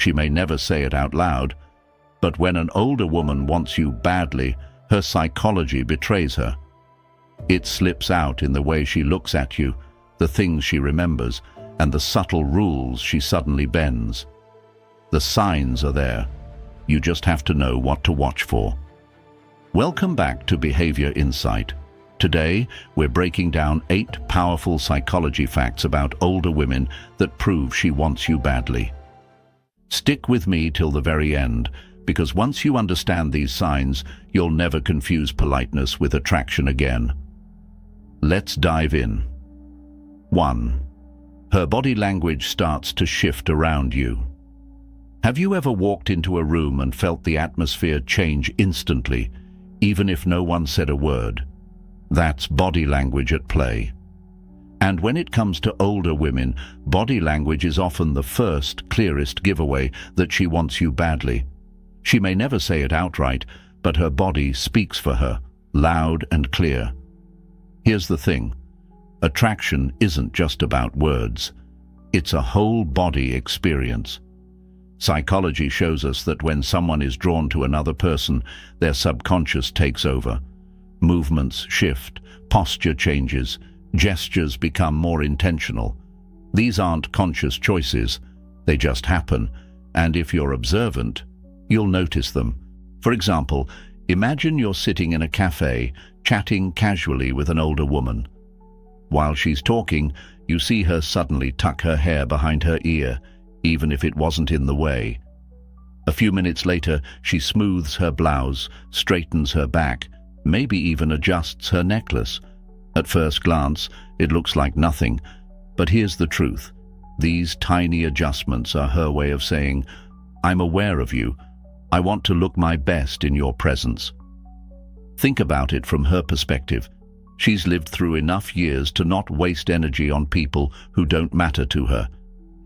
She may never say it out loud, but when an older woman wants you badly, her psychology betrays her. It slips out in the way she looks at you, the things she remembers, and the subtle rules she suddenly bends. The signs are there. You just have to know what to watch for. Welcome back to Behavior Insight. Today, we're breaking down 8 powerful psychology facts about older women that prove she wants you badly. Stick with me till the very end, because once you understand these signs, you'll never confuse politeness with attraction again. Let's dive in. 1. Her body language starts to shift around you. Have you ever walked into a room and felt the atmosphere change instantly, even if no one said a word? That's body language at play. And when it comes to older women, body language is often the first, clearest giveaway that she wants you badly. She may never say it outright, but her body speaks for her, loud and clear. Here's the thing. Attraction isn't just about words. It's a whole body experience. Psychology shows us that when someone is drawn to another person, their subconscious takes over. Movements shift, posture changes, gestures become more intentional. These aren't conscious choices, they just happen, and if you're observant, you'll notice them. For example, imagine you're sitting in a cafe, chatting casually with an older woman. While she's talking, you see her suddenly tuck her hair behind her ear, even if it wasn't in the way. A few minutes later, she smooths her blouse, straightens her back, maybe even adjusts her necklace. At first glance, it looks like nothing, but here's the truth. These tiny adjustments are her way of saying, "I'm aware of you. I want to look my best in your presence." Think about it from her perspective. She's lived through enough years to not waste energy on people who don't matter to her.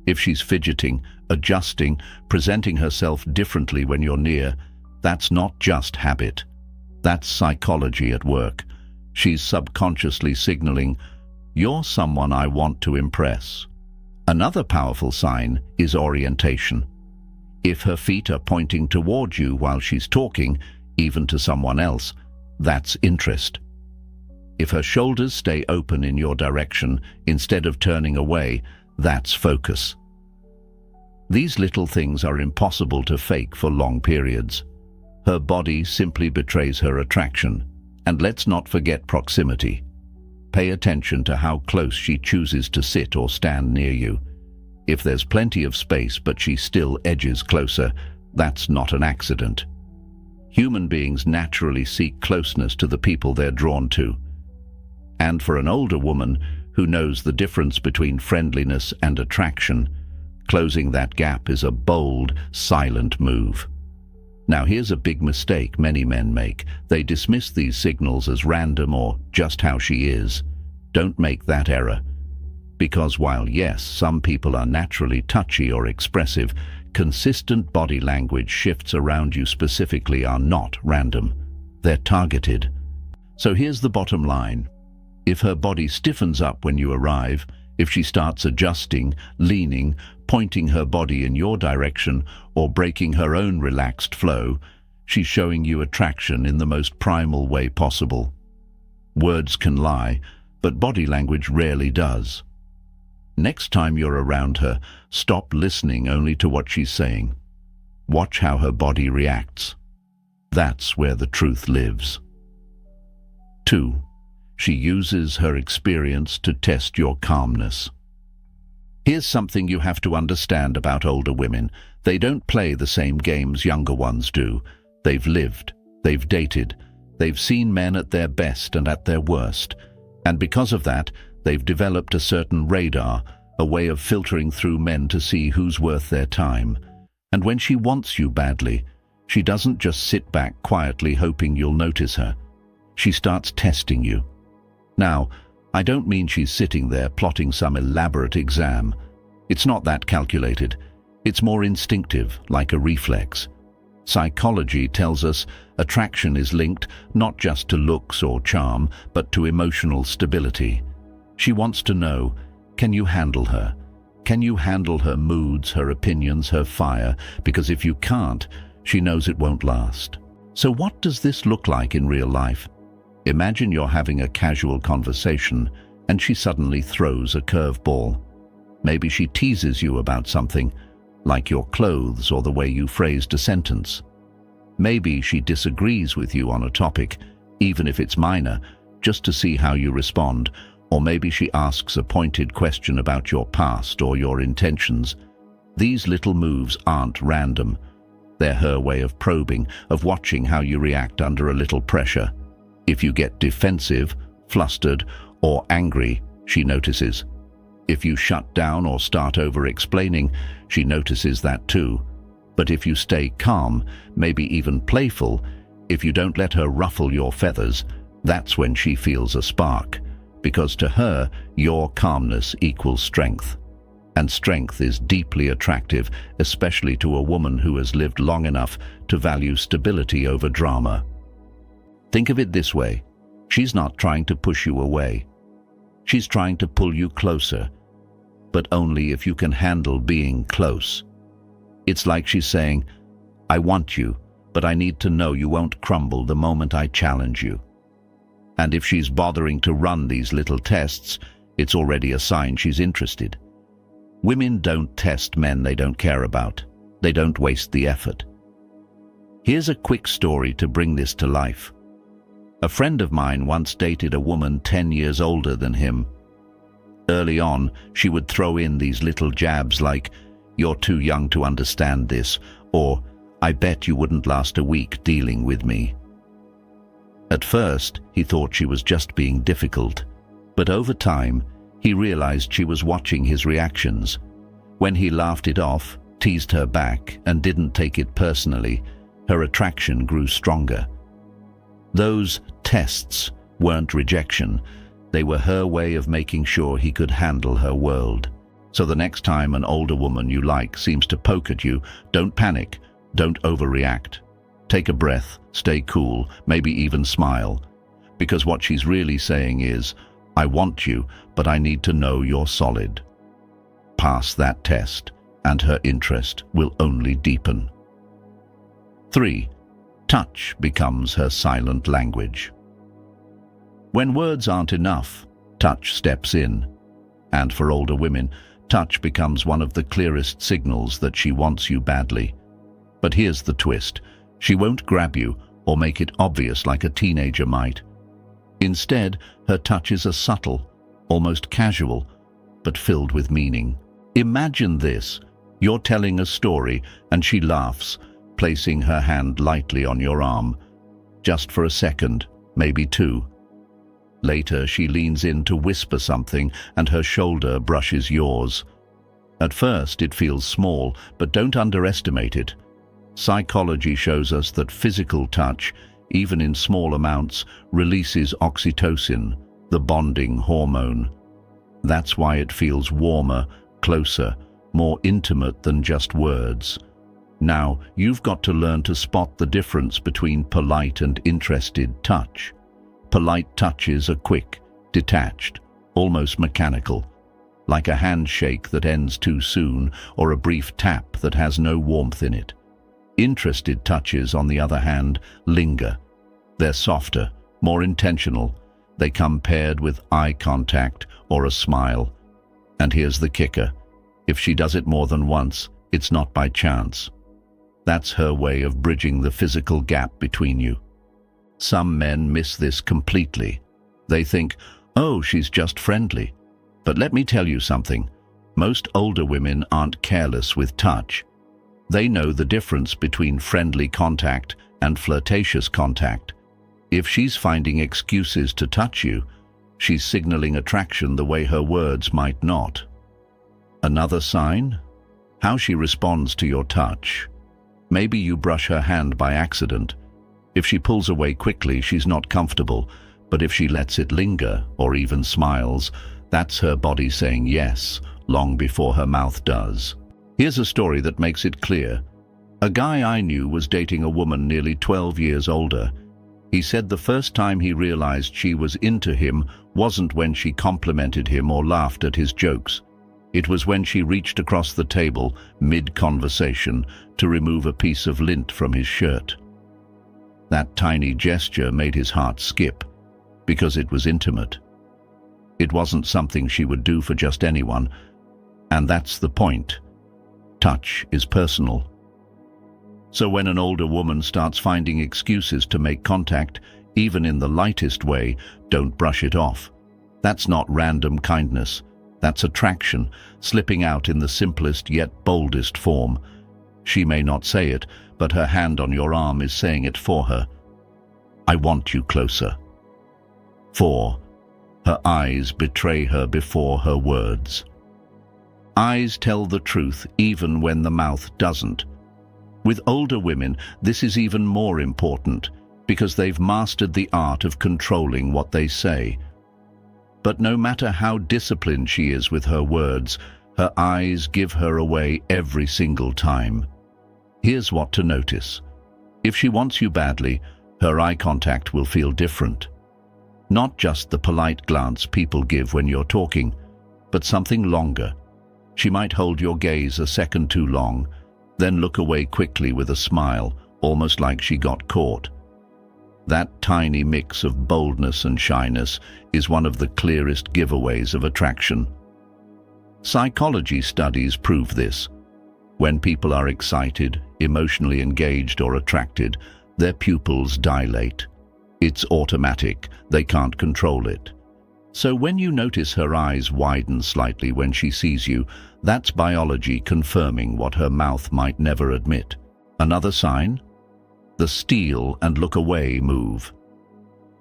If she's fidgeting, adjusting, presenting herself differently when you're near, that's not just habit. That's psychology at work. She's subconsciously signaling, "You're someone I want to impress." Another powerful sign is orientation. If her feet are pointing toward you while she's talking, even to someone else, that's interest. If her shoulders stay open in your direction instead of turning away, that's focus. These little things are impossible to fake for long periods. Her body simply betrays her attraction. And let's not forget proximity. Pay attention to how close she chooses to sit or stand near you. If there's plenty of space but she still edges closer, that's not an accident. Human beings naturally seek closeness to the people they're drawn to. And for an older woman who knows the difference between friendliness and attraction, closing that gap is a bold, silent move. Now here's a big mistake many men make. They dismiss these signals as random or just how she is. Don't make that error. Because while yes, some people are naturally touchy or expressive, consistent body language shifts around you specifically are not random. They're targeted. So here's the bottom line. If her body stiffens up when you arrive, if she starts adjusting, leaning, pointing her body in your direction, or breaking her own relaxed flow, she's showing you attraction in the most primal way possible. Words can lie, but body language rarely does. Next time you're around her, stop listening only to what she's saying. Watch how her body reacts. That's where the truth lives. 2. She uses her experience to test your calmness. Here's something you have to understand about older women. They don't play the same games younger ones do. They've lived, they've dated, they've seen men at their best and at their worst. And because of that, they've developed a certain radar, a way of filtering through men to see who's worth their time. And when she wants you badly, she doesn't just sit back quietly hoping you'll notice her. She starts testing you. Now, I don't mean she's sitting there plotting some elaborate exam. It's not that calculated. It's more instinctive, like a reflex. Psychology tells us attraction is linked not just to looks or charm, but to emotional stability. She wants to know, can you handle her? Can you handle her moods, her opinions, her fire? Because if you can't, she knows it won't last. So what does this look like in real life? Imagine you're having a casual conversation and she suddenly throws a curveball. Maybe she teases you about something, like your clothes or the way you phrased a sentence. Maybe she disagrees with you on a topic, even if it's minor, just to see how you respond. Or maybe she asks a pointed question about your past or your intentions. These little moves aren't random. They're her way of probing, of watching how you react under a little pressure. If you get defensive, flustered, or angry, she notices. If you shut down or start over-explaining, she notices that too. But if you stay calm, maybe even playful, if you don't let her ruffle your feathers, that's when she feels a spark. Because to her, your calmness equals strength. And strength is deeply attractive, especially to a woman who has lived long enough to value stability over drama. Think of it this way. She's not trying to push you away. She's trying to pull you closer, but only if you can handle being close. It's like she's saying, I want you, but I need to know you won't crumble the moment I challenge you. And if she's bothering to run these little tests, it's already a sign she's interested. Women don't test men they don't care about. They don't waste the effort. Here's a quick story to bring this to life. A friend of mine once dated a woman 10 years older than him. Early on, she would throw in these little jabs like, you're too young to understand this, or I bet you wouldn't last a week dealing with me. At first, he thought she was just being difficult, but over time, he realized she was watching his reactions. When he laughed it off, teased her back, and didn't take it personally, her attraction grew stronger. Those tests weren't rejection. They were her way of making sure he could handle her world. So the next time an older woman you like seems to poke at you, don't panic, don't overreact. Take a breath, stay cool, maybe even smile. Because what she's really saying is, I want you, but I need to know you're solid. Pass that test, and her interest will only deepen. 3. Touch becomes her silent language. When words aren't enough, touch steps in. And for older women, touch becomes one of the clearest signals that she wants you badly. But here's the twist. She won't grab you or make it obvious like a teenager might. Instead, her touches are subtle, almost casual, but filled with meaning. Imagine this. You're telling a story and she laughs, placing her hand lightly on your arm. Just for a second, maybe two. Later, she leans in to whisper something and her shoulder brushes yours. At first, it feels small, but don't underestimate it. Psychology shows us that physical touch, even in small amounts, releases oxytocin, the bonding hormone. That's why it feels warmer, closer, more intimate than just words. Now, you've got to learn to spot the difference between polite and interested touch. Polite touches are quick, detached, almost mechanical, like a handshake that ends too soon or a brief tap that has no warmth in it. Interested touches, on the other hand, linger. They're softer, more intentional. They come paired with eye contact or a smile. And here's the kicker. If she does it more than once, it's not by chance. That's her way of bridging the physical gap between you. Some men miss this completely. They think, oh, she's just friendly. But let me tell you something. Most older women aren't careless with touch. They know the difference between friendly contact and flirtatious contact. If she's finding excuses to touch you, she's signaling attraction the way her words might not. Another sign? How she responds to your touch. Maybe you brush her hand by accident. If she pulls away quickly, she's not comfortable, but if she lets it linger or even smiles, that's her body saying yes, long before her mouth does. Here's a story that makes it clear. A guy I knew was dating a woman nearly 12 years older. He said the first time he realized she was into him wasn't when she complimented him or laughed at his jokes. It was when she reached across the table, mid-conversation, to remove a piece of lint from his shirt. That tiny gesture made his heart skip, because it was intimate. It wasn't something she would do for just anyone, and that's the point. Touch is personal. So when an older woman starts finding excuses to make contact, even in the lightest way, don't brush it off. That's not random kindness. That's attraction, slipping out in the simplest yet boldest form. She may not say it, but her hand on your arm is saying it for her. I want you closer. 4. Her eyes betray her before her words. Eyes tell the truth even when the mouth doesn't. With older women, this is even more important because they've mastered the art of controlling what they say. But no matter how disciplined she is with her words, her eyes give her away every single time. Here's what to notice. If she wants you badly, her eye contact will feel different. Not just the polite glance people give when you're talking, but something longer. She might hold your gaze a second too long, then look away quickly with a smile, almost like she got caught. That tiny mix of boldness and shyness is one of the clearest giveaways of attraction. Psychology studies prove this. When people are excited, emotionally engaged or attracted, their pupils dilate. It's automatic, they can't control it. So when you notice her eyes widen slightly when she sees you, that's biology confirming what her mouth might never admit. Another sign? The steal and look away move.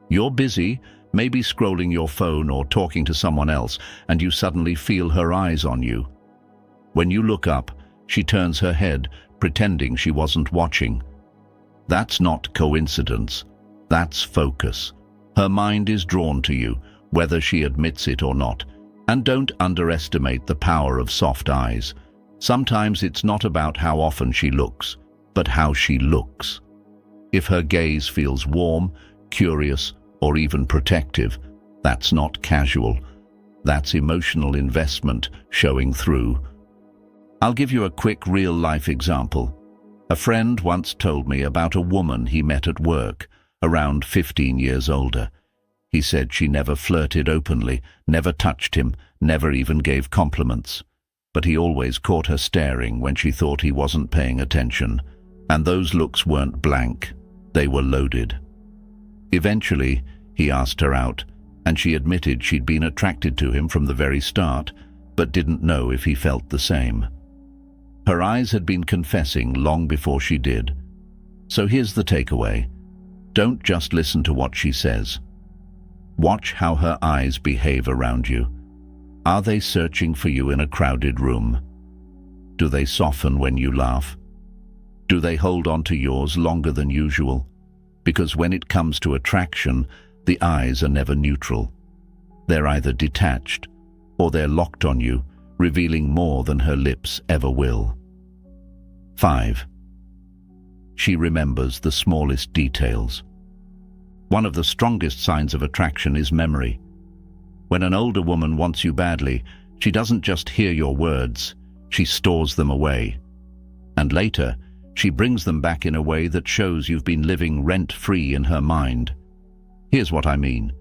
You're busy, maybe scrolling your phone or talking to someone else, and you suddenly feel her eyes on you. When you look up, she turns her head, pretending she wasn't watching. That's not coincidence. That's focus. Her mind is drawn to you, whether she admits it or not. And don't underestimate the power of soft eyes. Sometimes it's not about how often she looks, but how she looks. If her gaze feels warm, curious, or even protective, that's not casual. That's emotional investment showing through. I'll give you a quick real-life example. A friend once told me about a woman he met at work, around 15 years older. He said she never flirted openly, never touched him, never even gave compliments. But he always caught her staring when she thought he wasn't paying attention. And those looks weren't blank, they were loaded. Eventually, he asked her out, and she admitted she'd been attracted to him from the very start, but didn't know if he felt the same. Her eyes had been confessing long before she did. So here's the takeaway. Don't just listen to what she says. Watch how her eyes behave around you. Are they searching for you in a crowded room? Do they soften when you laugh? Do they hold on to yours longer than usual? Because when it comes to attraction, the eyes are never neutral. They're either detached, or they're locked on you, revealing more than her lips ever will. 5. She remembers the smallest details. One of the strongest signs of attraction is memory. When an older woman wants you badly, she doesn't just hear your words, she stores them away. And later, she brings them back in a way that shows you've been living rent-free in her mind. Here's what I mean.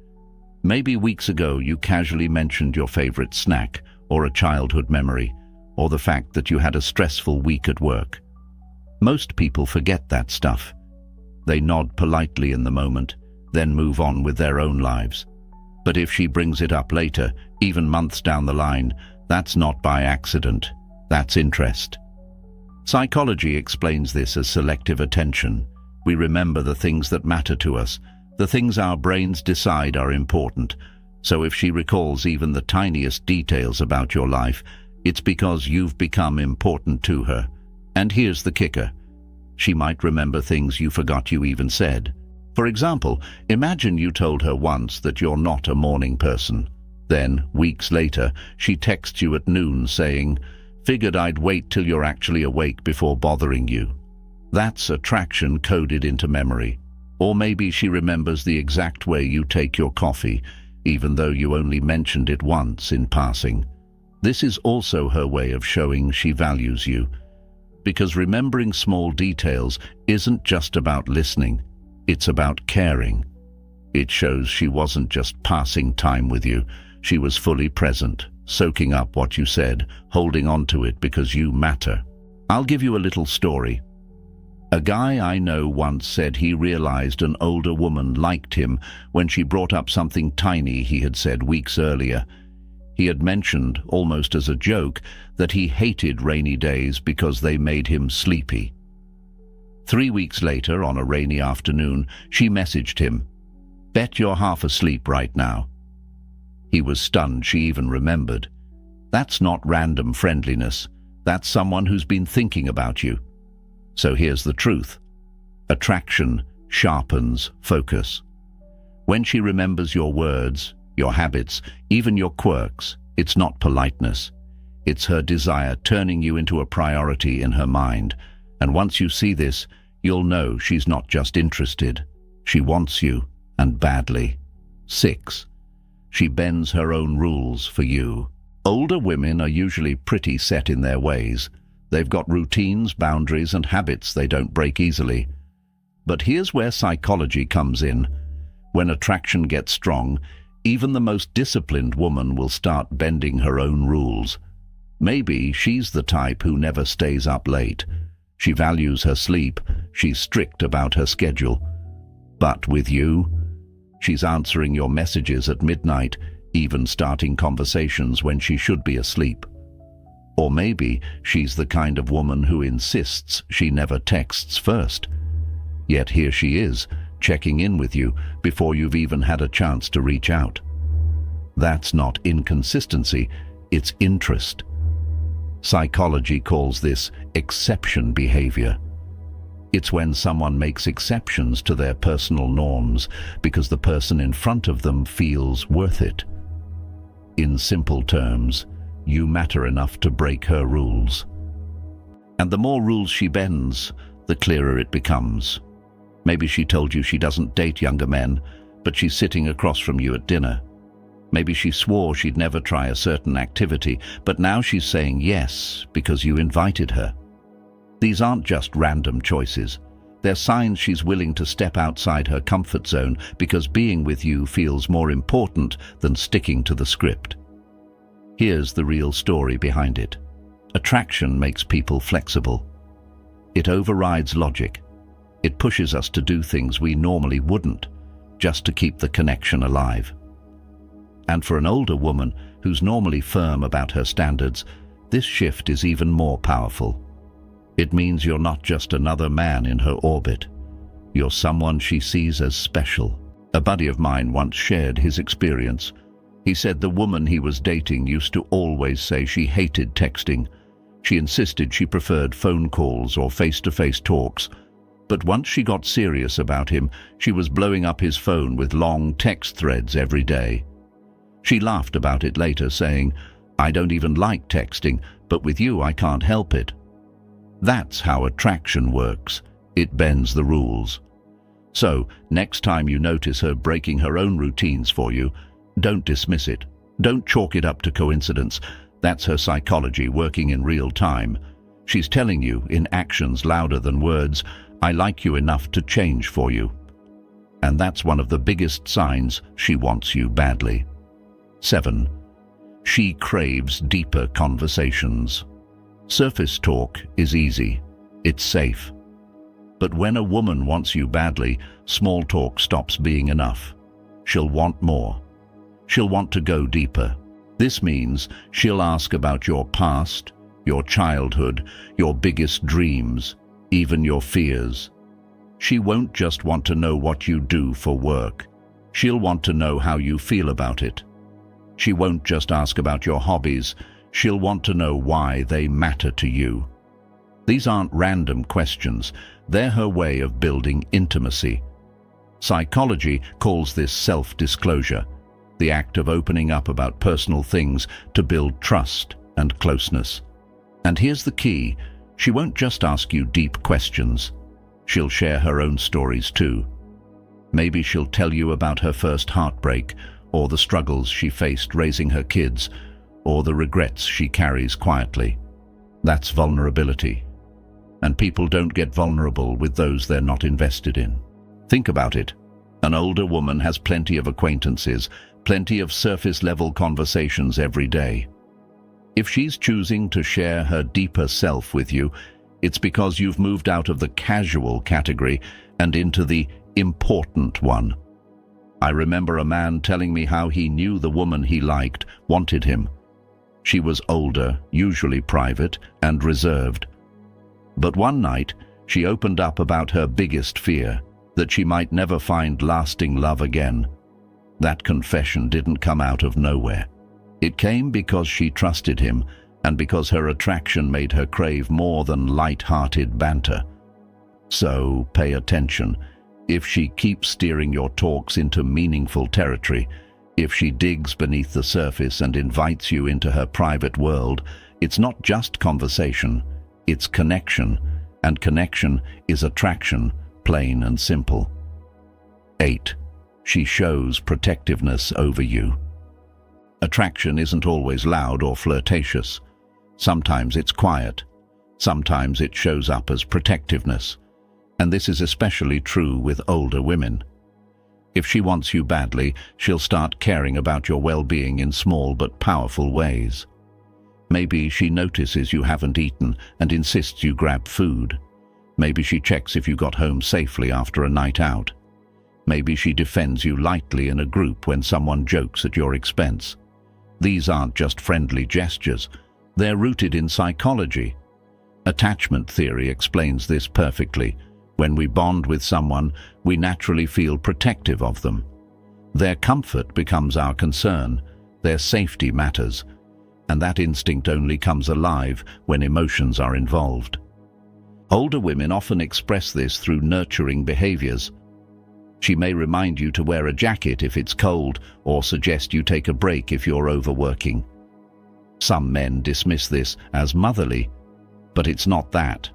Maybe weeks ago you casually mentioned your favorite snack, or a childhood memory, or the fact that you had a stressful week at work. Most people forget that stuff. They nod politely in the moment, then move on with their own lives. But if she brings it up later, even months down the line, that's not by accident, that's interest. Psychology explains this as selective attention. We remember the things that matter to us, the things our brains decide are important. So if she recalls even the tiniest details about your life, it's because you've become important to her. And here's the kicker. She might remember things you forgot you even said. For example, imagine you told her once that you're not a morning person. Then, weeks later, she texts you at noon saying, "Figured I'd wait till you're actually awake before bothering you." That's attraction coded into memory. Or maybe she remembers the exact way you take your coffee, even though you only mentioned it once in passing. This is also her way of showing she values you, because remembering small details isn't just about listening, it's about caring. It shows she wasn't just passing time with you, she was fully present, soaking up what you said, holding on to it because you matter. I'll give you a little story. A guy I know once said he realized an older woman liked him when she brought up something tiny he had said weeks earlier. He had mentioned, almost as a joke, that he hated rainy days because they made him sleepy. 3 weeks later, on a rainy afternoon, she messaged him, "Bet you're half asleep right now." He was stunned she even remembered. That's not random friendliness. That's someone who's been thinking about you. So here's the truth. Attraction sharpens focus. When she remembers your words, your habits, even your quirks, it's not politeness. It's her desire turning you into a priority in her mind. And once you see this, you'll know she's not just interested. She wants you, and badly. 6. She bends her own rules for you. Older women are usually pretty set in their ways. They've got routines, boundaries, and habits they don't break easily. But here's where psychology comes in. When attraction gets strong, even the most disciplined woman will start bending her own rules. Maybe she's the type who never stays up late. She values her sleep. She's strict about her schedule. But with you, she's answering your messages at midnight, even starting conversations when she should be asleep. Or maybe she's the kind of woman who insists she never texts first. Yet here she is, checking in with you before you've even had a chance to reach out. That's not inconsistency, it's interest. Psychology calls this exception behavior. It's when someone makes exceptions to their personal norms because the person in front of them feels worth it. In simple terms, you matter enough to break her rules. And the more rules she bends, the clearer it becomes. Maybe she told you she doesn't date younger men, but she's sitting across from you at dinner. Maybe she swore she'd never try a certain activity, but now she's saying yes because you invited her. These aren't just random choices. They're signs she's willing to step outside her comfort zone because being with you feels more important than sticking to the script. Here's the real story behind it. Attraction makes people flexible. It overrides logic. It pushes us to do things we normally wouldn't, just to keep the connection alive. And for an older woman who's normally firm about her standards, this shift is even more powerful. It means you're not just another man in her orbit. You're someone she sees as special. A buddy of mine once shared his experience. He said the woman he was dating used to always say she hated texting. She insisted she preferred phone calls or face-to-face talks. But once she got serious about him, she was blowing up his phone with long text threads every day. She laughed about it later, saying, "I don't even like texting, but with you I can't help it." That's how attraction works. It bends the rules. So, next time you notice her breaking her own routines for you, don't dismiss it. Don't chalk it up to coincidence. That's her psychology working in real time. She's telling you, in actions louder than words, "I like you enough to change for you." And that's one of the biggest signs she wants you badly. 7. She craves deeper conversations. Surface talk is easy. It's safe. But when a woman wants you badly, small talk stops being enough. She'll want more. She'll want to go deeper. This means she'll ask about your past, your childhood, your biggest dreams, even your fears. She won't just want to know what you do for work. She'll want to know how you feel about it. She won't just ask about your hobbies. She'll want to know why they matter to you. These aren't random questions. They're her way of building intimacy. Psychology calls this self-disclosure, the act of opening up about personal things to build trust and closeness. And here's the key. She won't just ask you deep questions. She'll share her own stories too. Maybe she'll tell you about her first heartbreak, or the struggles she faced raising her kids, or the regrets she carries quietly. That's vulnerability. And people don't get vulnerable with those they're not invested in. Think about it. An older woman has plenty of acquaintances, plenty of surface-level conversations every day. If she's choosing to share her deeper self with you, it's because you've moved out of the casual category and into the important one. I remember a man telling me how he knew the woman he liked wanted him. She was older, usually private, and reserved. But one night, she opened up about her biggest fear, that she might never find lasting love again. That confession didn't come out of nowhere. It came because she trusted him, and because her attraction made her crave more than light-hearted banter. So, pay attention. If she keeps steering your talks into meaningful territory, if she digs beneath the surface and invites you into her private world, it's not just conversation, it's connection, and connection is attraction, plain and simple. 8. She shows protectiveness over you. Attraction isn't always loud or flirtatious. Sometimes it's quiet. Sometimes it shows up as protectiveness. And this is especially true with older women. If she wants you badly, she'll start caring about your well-being in small but powerful ways. Maybe she notices you haven't eaten and insists you grab food. Maybe she checks if you got home safely after a night out. Maybe she defends you lightly in a group when someone jokes at your expense. These aren't just friendly gestures. They're rooted in psychology. Attachment theory explains this perfectly. When we bond with someone, we naturally feel protective of them. Their comfort becomes our concern. Their safety matters. And that instinct only comes alive when emotions are involved. Older women often express this through nurturing behaviors. She may remind you to wear a jacket if it's cold, or suggest you take a break if you're overworking. Some men dismiss this as motherly, but it's not that.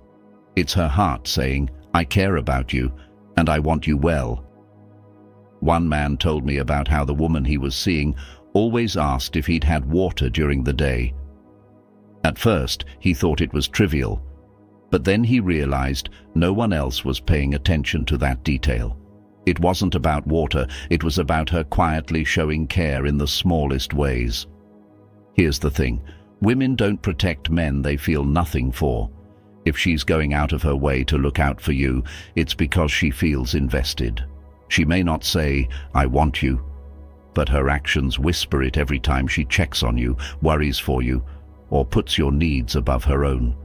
It's her heart saying, "I care about you, and I want you well." One man told me about how the woman he was seeing always asked if he'd had water during the day. At first, he thought it was trivial, but then he realized no one else was paying attention to that detail. It wasn't about water, it was about her quietly showing care in the smallest ways. Here's the thing, women don't protect men they feel nothing for. If she's going out of her way to look out for you, it's because she feels invested. She may not say, "I want you," but her actions whisper it every time she checks on you, worries for you, or puts your needs above her own.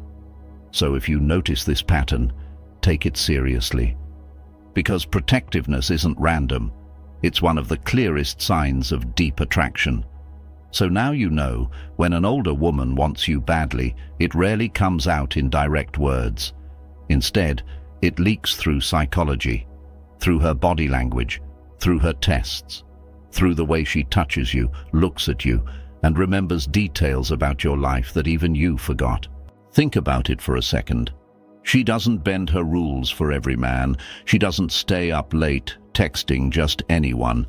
So if you notice this pattern, take it seriously. Because protectiveness isn't random. It's one of the clearest signs of deep attraction. So now you know, when an older woman wants you badly, it rarely comes out in direct words. Instead, it leaks through psychology, through her body language, through her tests, through the way she touches you, looks at you, and remembers details about your life that even you forgot. Think about it for a second. She doesn't bend her rules for every man. She doesn't stay up late, texting just anyone.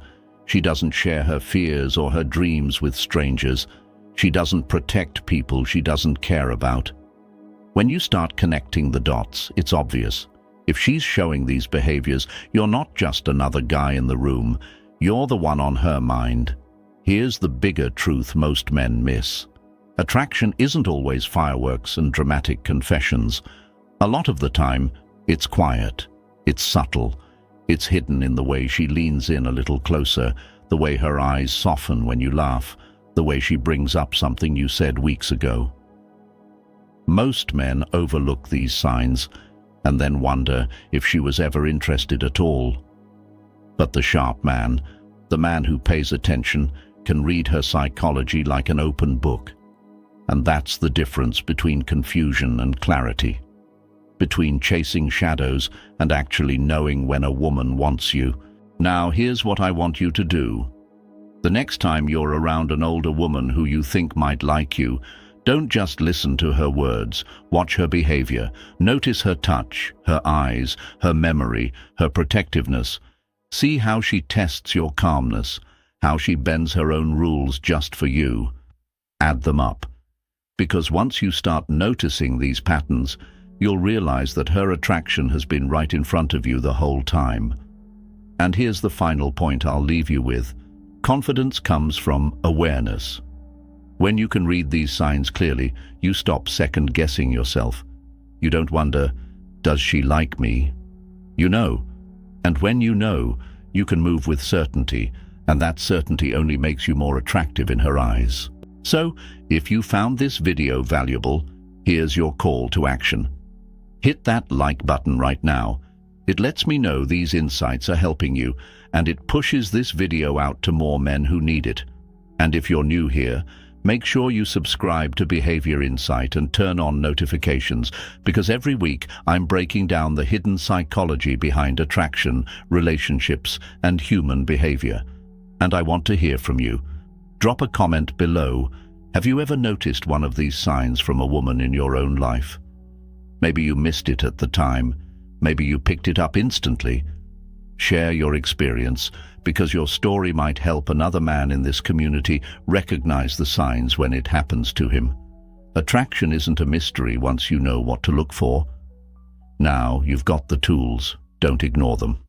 She doesn't share her fears or her dreams with strangers. She doesn't protect people she doesn't care about. When you start connecting the dots, it's obvious. If she's showing these behaviors, you're not just another guy in the room. You're the one on her mind. Here's the bigger truth most men miss. Attraction isn't always fireworks and dramatic confessions. A lot of the time, it's quiet, it's subtle, it's hidden in the way she leans in a little closer, the way her eyes soften when you laugh, the way she brings up something you said weeks ago. Most men overlook these signs and then wonder if she was ever interested at all. But the sharp man, the man who pays attention, can read her psychology like an open book. And that's the difference between confusion and clarity. Between chasing shadows and actually knowing when a woman wants you. Now, here's what I want you to do. The next time you're around an older woman who you think might like you, don't just listen to her words, watch her behavior. Notice her touch, her eyes, her memory, her protectiveness. See how she tests your calmness, how she bends her own rules just for you. Add them up. Because once you start noticing these patterns, you'll realize that her attraction has been right in front of you the whole time. And here's the final point I'll leave you with. Confidence comes from awareness. When you can read these signs clearly, you stop second-guessing yourself. You don't wonder, does she like me? You know. And when you know, you can move with certainty, and that certainty only makes you more attractive in her eyes. So, if you found this video valuable, here's your call to action. Hit that like button right now. It lets me know these insights are helping you, and it pushes this video out to more men who need it. And if you're new here, make sure you subscribe to Behavior Insight and turn on notifications, because every week I'm breaking down the hidden psychology behind attraction, relationships, and human behavior. And I want to hear from you. Drop a comment below. Have you ever noticed one of these signs from a woman in your own life? Maybe you missed it at the time. Maybe you picked it up instantly. Share your experience, because your story might help another man in this community recognize the signs when it happens to him. Attraction isn't a mystery once you know what to look for. Now you've got the tools. Don't ignore them.